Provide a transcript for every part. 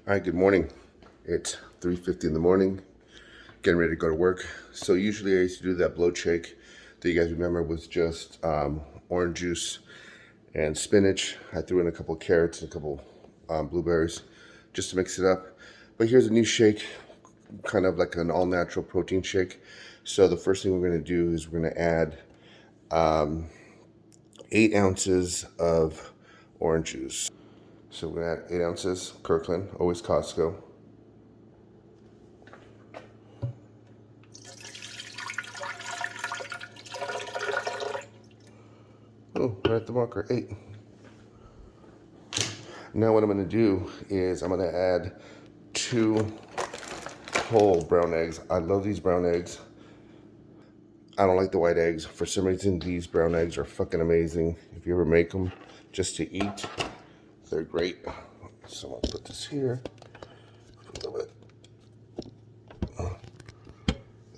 All right, good morning. It's 3:50 in the morning, getting ready to go to work. So usually I used to do that bloat shake that you guys remember was just orange juice and spinach. I threw in a couple carrots and a couple blueberries just to mix it up. But here's a new shake, kind of like an all-natural protein shake. So the first thing we're going to do is we're going to add 8 ounces of orange juice. So we're going to add 8 ounces, Kirkland, always Costco. Oh, right at the marker, 8. Now what I'm going to do is I'm going to add 2 whole brown eggs. I love these brown eggs. I don't like the white eggs. For some reason, these brown eggs are fucking amazing. If you ever make them just to eat, they're great. So I'm going to put this here. A little bit.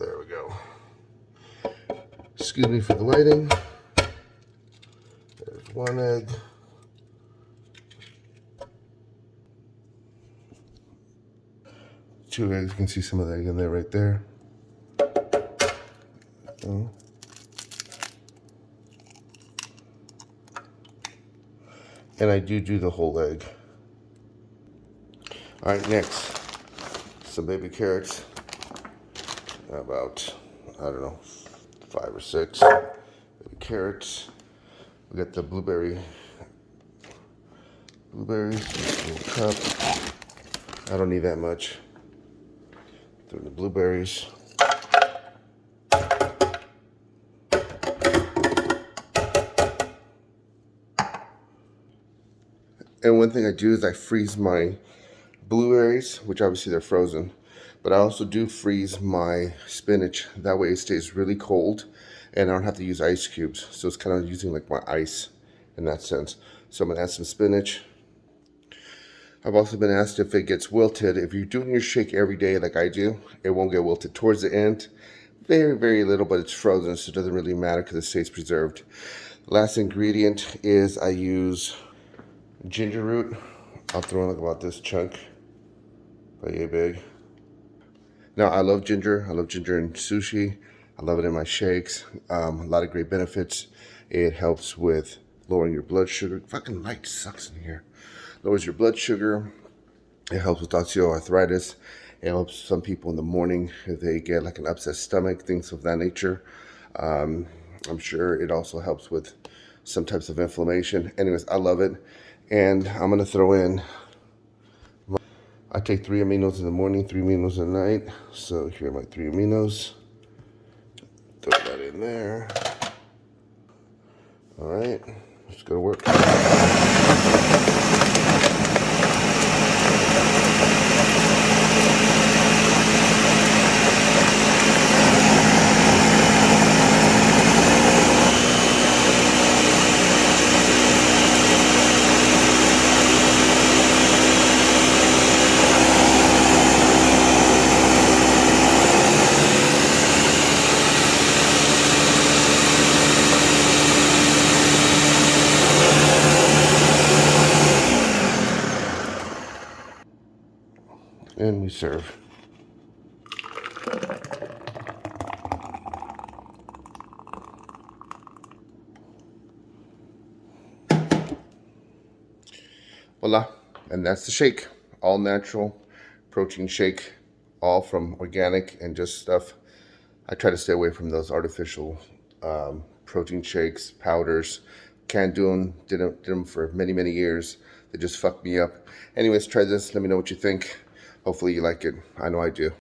There we go. Excuse me for the lighting. There's 1 egg. Two eggs, you can see some of the egg in there right there. And I do the whole egg. All right, next, some baby carrots. About, I don't know, 5 or 6 baby carrots. We got the blueberries, little cup. I don't need that much. Throw in the blueberries. And one thing I do is I freeze my blueberries, which obviously they're frozen, but I also do freeze my spinach. That way it stays really cold and I don't have to use ice cubes. So it's kind of using like my ice in that sense. So I'm gonna add some spinach. I've also been asked if it gets wilted. If you're doing your shake every day like I do, it won't get wilted. Towards the end, very, very little, but it's frozen, so it doesn't really matter because it stays preserved. Last ingredient is I use ginger root. I'll throw in like about this chunk, about yay big. Now I love ginger. I love ginger in sushi. I love it in my shakes. A lot of great benefits. It helps with lowering your blood sugar. Fucking light sucks in here. Lowers your blood sugar. It helps with osteoarthritis. It helps some people in the morning if they get like an upset stomach, things of that nature. I'm sure it also helps with some types of inflammation. Anyways, I love it. And I'm going to throw in, I take 3 aminos in the morning, 3 aminos at night. So here are my 3 aminos. Throw that in there. All right, let's go to work. And we serve. Voila, and that's the shake. All natural protein shake, all from organic and just stuff. I try to stay away from those artificial protein shakes, powders. Can't do them, did them for many, many years. They just fucked me up. Anyways, try this, let me know what you think. Hopefully you like it. I know I do.